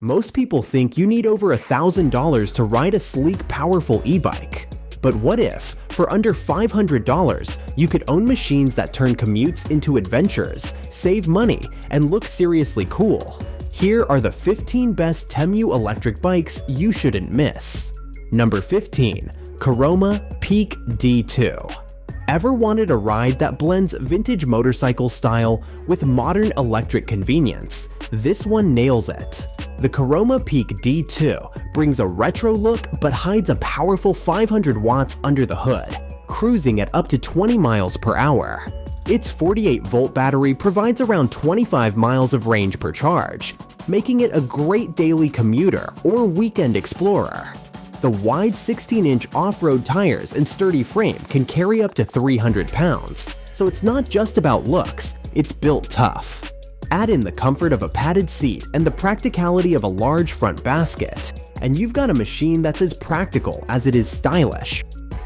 Most people think you need over $1,000 to ride a sleek, powerful e-bike. But what if, for under $500, you could own machines that turn commutes into adventures, save money, and look seriously cool? Here are the 15 best TEMU electric bikes you shouldn't miss. Number 15. Caroma Peak D2. Ever wanted a ride that blends vintage motorcycle style with modern electric convenience? This one nails it. The Caroma Peak D2 brings a retro look but hides a powerful 500 watts under the hood, cruising at up to 20 miles per hour. Its 48-volt battery provides around 25 miles of range per charge, making it a great daily commuter or weekend explorer. The wide 16-inch off-road tires and sturdy frame can carry up to 300 pounds, so it's not just about looks, it's built tough. Add in the comfort of a padded seat and the practicality of a large front basket, and you've got a machine that's as practical as it is stylish.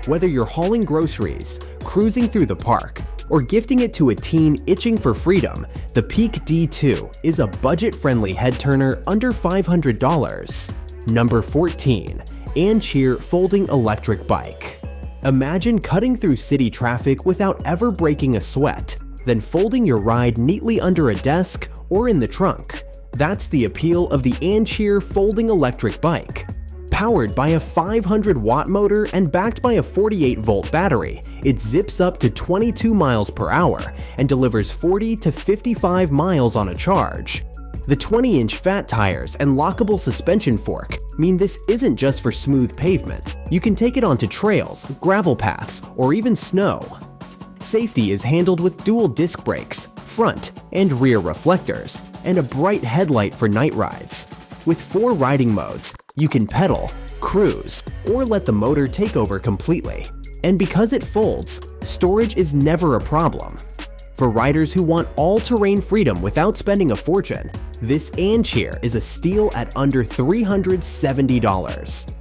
Whether you're hauling groceries, cruising through the park, or gifting it to a teen itching for freedom, the Peak D2 is a budget-friendly head-turner under $500. Number 14. ANCHEER Folding Electric Bike. Imagine cutting through city traffic without ever breaking a sweat, then folding your ride neatly under a desk or in the trunk. That's the appeal of the ANCHEER Folding Electric Bike. Powered by a 500-watt motor and backed by a 48-volt battery, it zips up to 22 miles per hour and delivers 40 to 55 miles on a charge. The 20-inch fat tires and lockable suspension fork mean this isn't just for smooth pavement. You can take it onto trails, gravel paths, or even snow. Safety is handled with dual disc brakes, front and rear reflectors, and a bright headlight for night rides. With 4 riding modes, you can pedal, cruise, or let the motor take over completely. And because it folds, storage is never a problem. For riders who want all-terrain freedom without spending a fortune, this ANCHEER is a steal at under $370.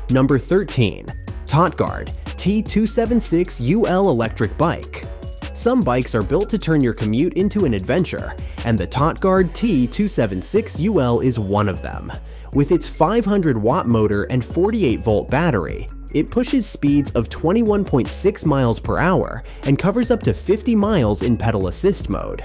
Number 13. TotGuard T276UL Electric Bike. Some bikes are built to turn your commute into an adventure, and the TotGuard T276UL is one of them. With its 500-watt motor and 48-volt battery, it pushes speeds of 21.6 miles per hour and covers up to 50 miles in pedal assist mode.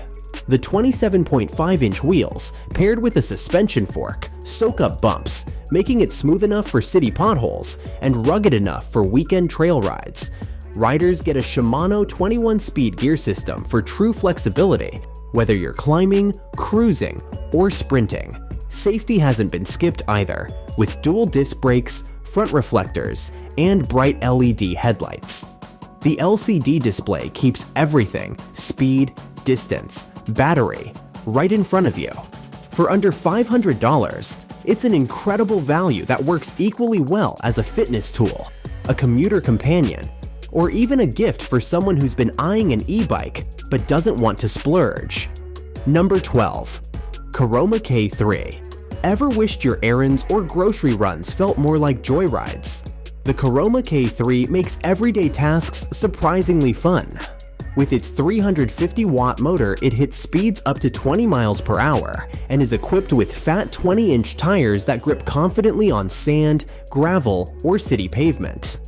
The 27.5-inch wheels, paired with a suspension fork, soak up bumps, making it smooth enough for city potholes and rugged enough for weekend trail rides. Riders get a Shimano 21-speed gear system for true flexibility, whether you're climbing, cruising, or sprinting. Safety hasn't been skipped either, with dual disc brakes, front reflectors, and bright LED headlights. The LCD display keeps everything, speed, distance, battery, right in front of you. For under $500, it's an incredible value that works equally well as a fitness tool, a commuter companion, or even a gift for someone who's been eyeing an e-bike but doesn't want to splurge. Number 12. Caroma K3. Ever wished your errands or grocery runs felt more like joyrides? The Caroma K3 makes everyday tasks surprisingly fun. With its 350-watt motor, it hits speeds up to 20 miles per hour and is equipped with fat 20-inch tires that grip confidently on sand, gravel, or city pavement.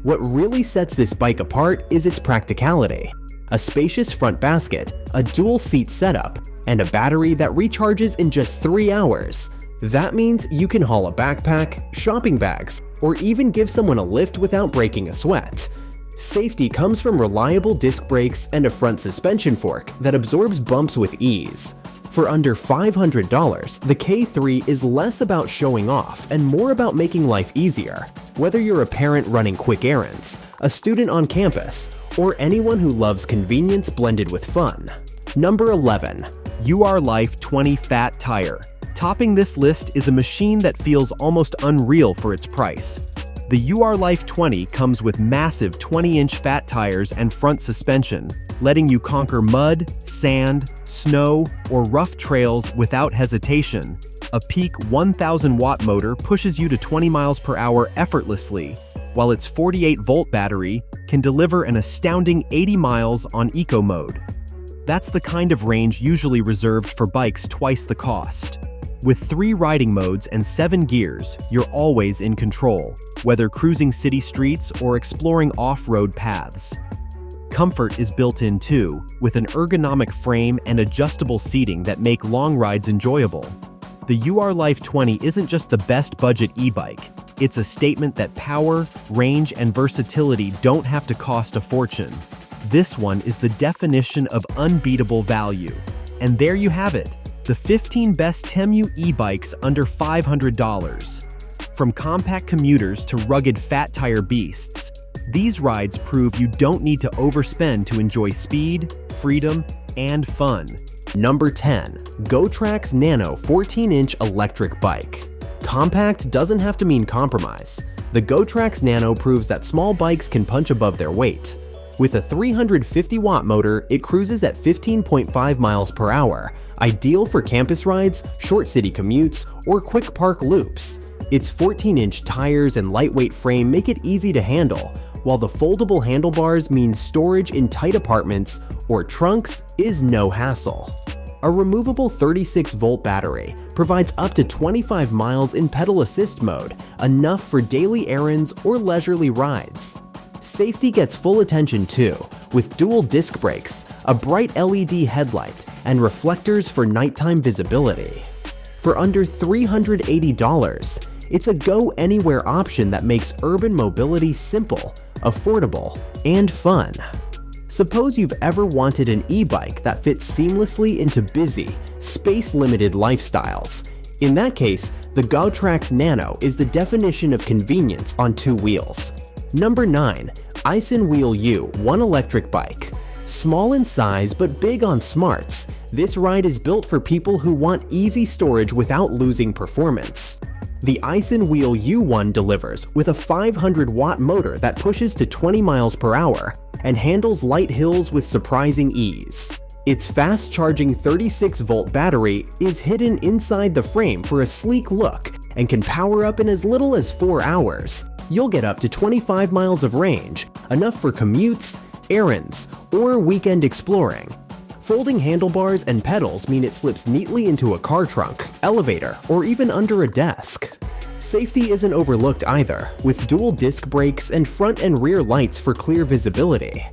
What really sets this bike apart is its practicality. A spacious front basket, a dual seat setup, and a battery that recharges in just 3 hours. That means you can haul a backpack, shopping bags, or even give someone a lift without breaking a sweat. Safety comes from reliable disc brakes and a front suspension fork that absorbs bumps with ease. For under $500, the K3 is less about showing off and more about making life easier. Whether you're a parent running quick errands, a student on campus, or anyone who loves convenience blended with fun. Number 11. URLIFE 20 Fat Tire. Topping this list is a machine that feels almost unreal for its price. The URLIFE 20 comes with massive 20-inch fat tires and front suspension, letting you conquer mud, sand, snow, or rough trails without hesitation. A peak 1,000-watt motor pushes you to 20 miles per hour effortlessly, while its 48-volt battery can deliver an astounding 80 miles on eco mode. That's the kind of range usually reserved for bikes twice the cost. With 3 riding modes and 7 gears, you're always in control, whether cruising city streets or exploring off-road paths. Comfort is built in too, with an ergonomic frame and adjustable seating that make long rides enjoyable. The URLIFE 20 isn't just the best budget e-bike, it's a statement that power, range, and versatility don't have to cost a fortune. This one is the definition of unbeatable value. And there you have it, the 15 best TEMU e-bikes under $500. From compact commuters to rugged fat tire beasts, these rides prove you don't need to overspend to enjoy speed, freedom, and fun. Number 10. Gotrax Nano 14-inch electric bike. Compact doesn't have to mean compromise. The Gotrax Nano proves that small bikes can punch above their weight. With a 350-watt motor, it cruises at 15.5 miles per hour, ideal for campus rides, short city commutes, or quick park loops. Its 14-inch tires and lightweight frame make it easy to handle, while the foldable handlebars means storage in tight apartments or trunks is no hassle. A removable 36-volt battery provides up to 25 miles in pedal assist mode, enough for daily errands or leisurely rides. Safety gets full attention too, with dual disc brakes, a bright LED headlight, and reflectors for nighttime visibility. For under $380, it's a go-anywhere option that makes urban mobility simple, affordable, and fun. Suppose you've ever wanted an e-bike that fits seamlessly into busy, space-limited lifestyles. In that case, the Gotrax Nano is the definition of convenience on 2 wheels. Number 9. isinwheel U1 electric bike. Small in size but big on smarts, this ride is built for people who want easy storage without losing performance. The isinwheel U1 delivers with a 500-watt motor that pushes to 20 miles per hour and handles light hills with surprising ease. Its fast-charging 36-volt battery is hidden inside the frame for a sleek look and can power up in as little as 4 hours. You'll get up to 25 miles of range, enough for commutes, errands, or weekend exploring. Folding handlebars and pedals mean it slips neatly into a car trunk, elevator, or even under a desk. Safety isn't overlooked either, with dual disc brakes and front and rear lights for clear visibility.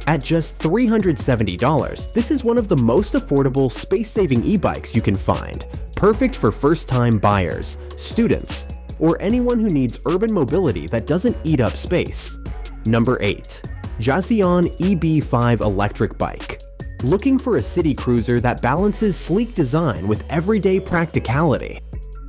At just $370, this is one of the most affordable, space-saving e-bikes you can find, perfect for first-time buyers, students, or anyone who needs urban mobility that doesn't eat up space. Number 8. Jasion EB-C1 electric bike. Looking for a city cruiser that balances sleek design with everyday practicality?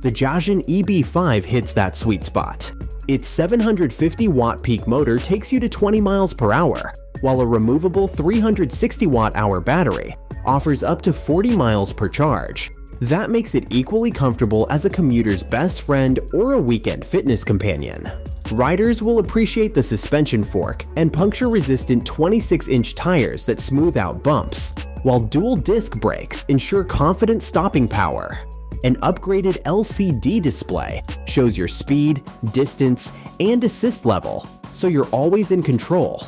The Jasion EB-C1 hits that sweet spot. Its 750-watt peak motor takes you to 20 miles per hour, while a removable 360-watt-hour battery offers up to 40 miles per charge. That makes it equally comfortable as a commuter's best friend or a weekend fitness companion. Riders will appreciate the suspension fork and puncture-resistant 26-inch tires that smooth out bumps, while dual disc brakes ensure confident stopping power. An upgraded LCD display shows your speed, distance, and assist level, so you're always in control.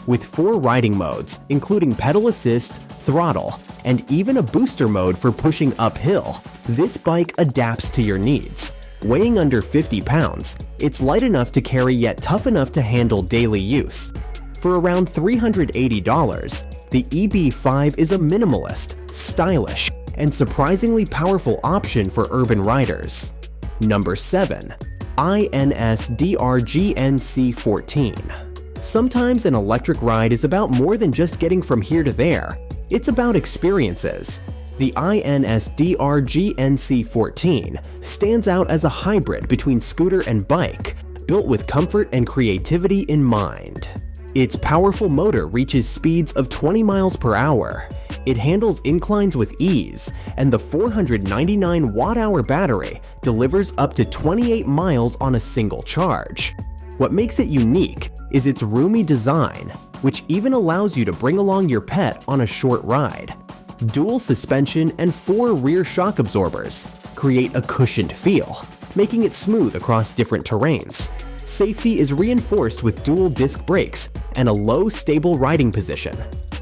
With 4 riding modes, including pedal assist, throttle, and even a booster mode for pushing uphill, this bike adapts to your needs. Weighing under 50 pounds, it's light enough to carry yet tough enough to handle daily use. For around $380, the EB-C1 is a minimalist, stylish, and surprisingly powerful option for urban riders. Number 7. INSDRGN C14. Sometimes an electric ride is about more than just getting from here to there. It's about experiences. The INSDRGN C14 stands out as a hybrid between scooter and bike, built with comfort and creativity in mind. Its powerful motor reaches speeds of 20 miles per hour. It handles inclines with ease, and the 499 watt-hour battery delivers up to 28 miles on a single charge. What makes it unique is its roomy design, which even allows you to bring along your pet on a short ride. Dual suspension and 4 rear shock absorbers create a cushioned feel, making it smooth across different terrains. Safety is reinforced with dual disc brakes and a low, stable riding position.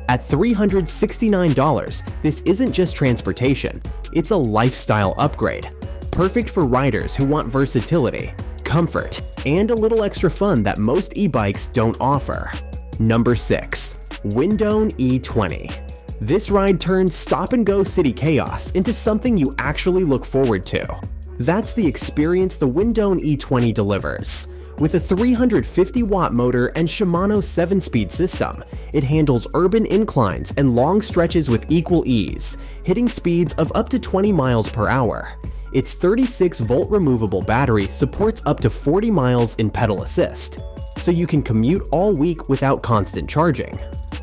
At $369, this isn't just transportation, it's a lifestyle upgrade. perfect for riders who want versatility, comfort, and a little extra fun that most e-bikes don't offer. Number 6. Windone E20. This ride turns stop-and-go city chaos into something you actually look forward to. That's the experience the Windone E20 delivers. With a 350-watt motor and Shimano 7-speed system, it handles urban inclines and long stretches with equal ease, hitting speeds of up to 20 miles per hour. Its 36-volt removable battery supports up to 40 miles in pedal assist, so you can commute all week without constant charging.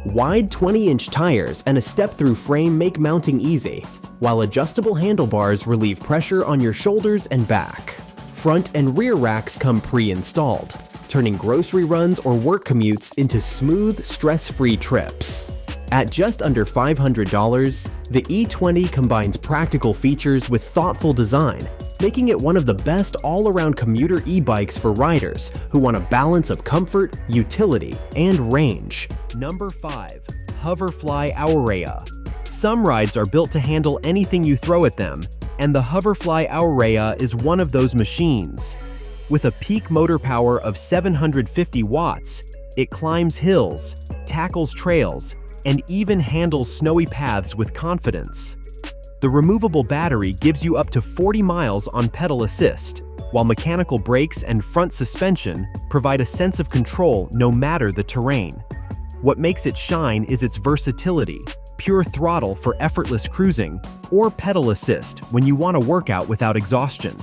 Wide 20-inch tires and a step-through frame make mounting easy, while adjustable handlebars relieve pressure on your shoulders and back. Front and rear racks come pre-installed, turning grocery runs or work commutes into smooth, stress-free trips. At just under $500, the E20 combines practical features with thoughtful design, making it one of the best all-around commuter e-bikes for riders who want a balance of comfort, utility, and range. Number 5. HOVERFLY OUREA. Some rides are built to handle anything you throw at them, and the HOVERFLY OUREA is one of those machines. With a peak motor power of 750 watts, it climbs hills, tackles trails, and even handles snowy paths with confidence. The removable battery gives you up to 40 miles on pedal assist, while mechanical brakes and front suspension provide a sense of control no matter the terrain. What makes it shine is its versatility: pure throttle for effortless cruising, or pedal assist when you want to work out without exhaustion.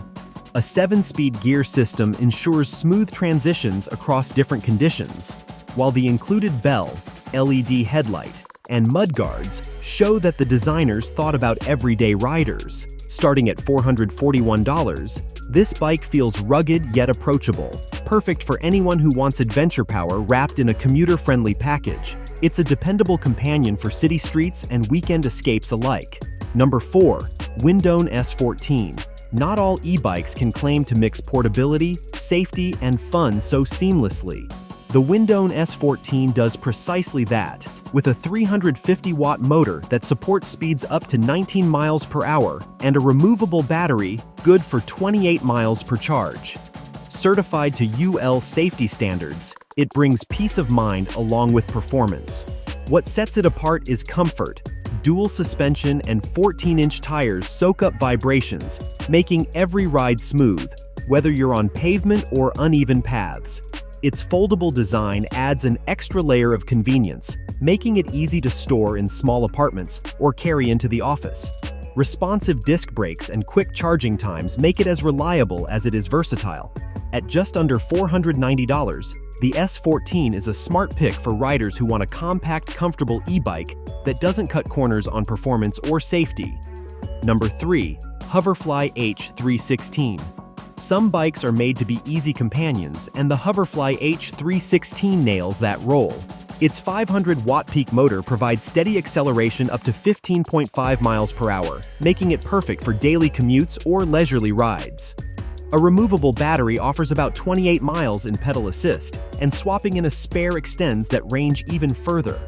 A 7-speed gear system ensures smooth transitions across different conditions, while the included bell, LED headlight, and mudguards show that the designers thought about everyday riders. Starting at $441, this bike feels rugged yet approachable, perfect for anyone who wants adventure power wrapped in a commuter-friendly package. It's a dependable companion for city streets and weekend escapes alike. Number 4. Windone S14. Not all e-bikes can claim to mix portability, safety, and fun so seamlessly. The Windone S14 does precisely that, with a 350-watt motor that supports speeds up to 19 miles per hour and a removable battery good for 28 miles per charge. Certified to UL safety standards, it brings peace of mind along with performance. What sets it apart is comfort. Dual suspension and 14-inch tires soak up vibrations, making every ride smooth, whether you're on pavement or uneven paths. Its foldable design adds an extra layer of convenience, making it easy to store in small apartments or carry into the office. Responsive disc brakes and quick charging times make it as reliable as it is versatile. At just under $490, the S14 is a smart pick for riders who want a compact, comfortable e-bike that doesn't cut corners on performance or safety. Number 3. HOVERFLY H316. Some bikes are made to be easy companions, and the HOVERFLY H316 nails that role. Its 500-watt peak motor provides steady acceleration up to 15.5 miles per hour, making it perfect for daily commutes or leisurely rides. A removable battery offers about 28 miles in pedal assist, and swapping in a spare extends that range even further.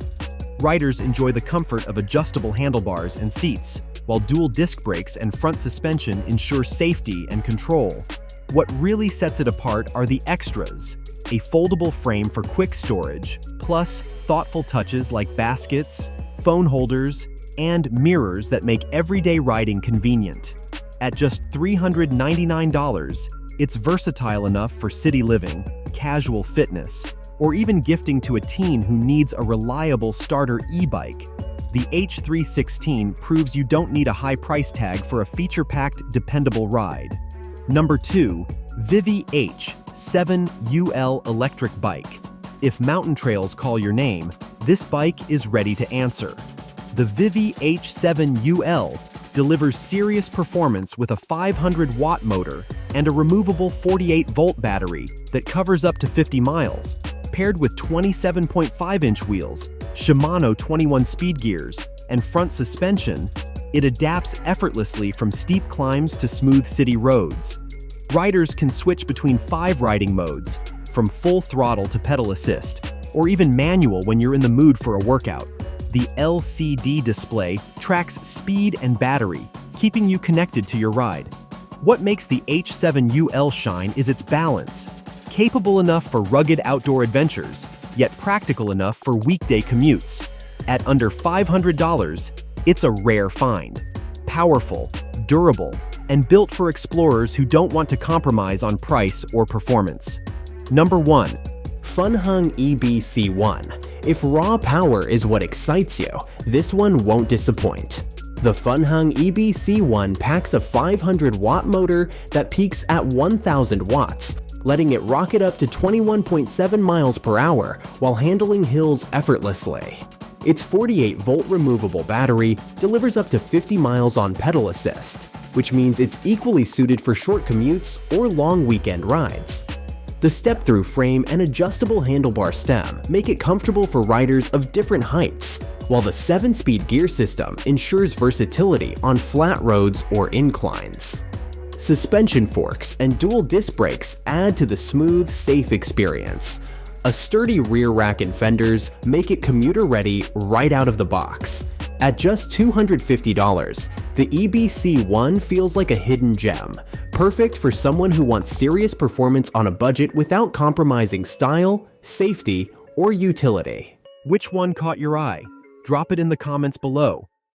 Riders enjoy the comfort of adjustable handlebars and seats, while dual disc brakes and front suspension ensure safety and control. What really sets it apart are the extras: a foldable frame for quick storage, plus thoughtful touches like baskets, phone holders, and mirrors that make everyday riding convenient. At just $399, it's versatile enough for city living, casual fitness, or even gifting to a teen who needs a reliable starter e-bike. The H316 proves you don't need a high price tag for a feature-packed, dependable ride. Number 2. VIVI H7UL electric bike. If mountain trails call your name, this bike is ready to answer. The VIVI H7UL delivers serious performance with a 500-watt motor and a removable 48-volt battery that covers up to 50 miles. Paired with 27.5-inch wheels, Shimano 21-speed gears, and front suspension, it adapts effortlessly from steep climbs to smooth city roads. Riders can switch between 5 riding modes, from full throttle to pedal assist, or even manual when you're in the mood for a workout. The LCD display tracks speed and battery, keeping you connected to your ride. What makes the H7UL shine is its balance. Capable enough for rugged outdoor adventures, yet practical enough for weekday commutes. At under $500, it's a rare find. Powerful, durable, and built for explorers who don't want to compromise on price or performance. Number 1. Funhang EB-C1. If raw power is what excites you, this one won't disappoint. The Funhang EB-C1 packs a 500-watt motor that peaks at 1,000 watts, letting it rocket up to 21.7 miles per hour while handling hills effortlessly. Its 48-volt removable battery delivers up to 50 miles on pedal assist, which means it's equally suited for short commutes or long weekend rides. The step-through frame and adjustable handlebar stem make it comfortable for riders of different heights, while the 7-speed gear system ensures versatility on flat roads or inclines. Suspension forks and dual disc brakes add to the smooth, safe experience. A sturdy rear rack and fenders make it commuter-ready right out of the box. At just $250, the EB-C1 feels like a hidden gem, perfect for someone who wants serious performance on a budget without compromising style, safety, or utility. Which one caught your eye? Drop it in the comments below.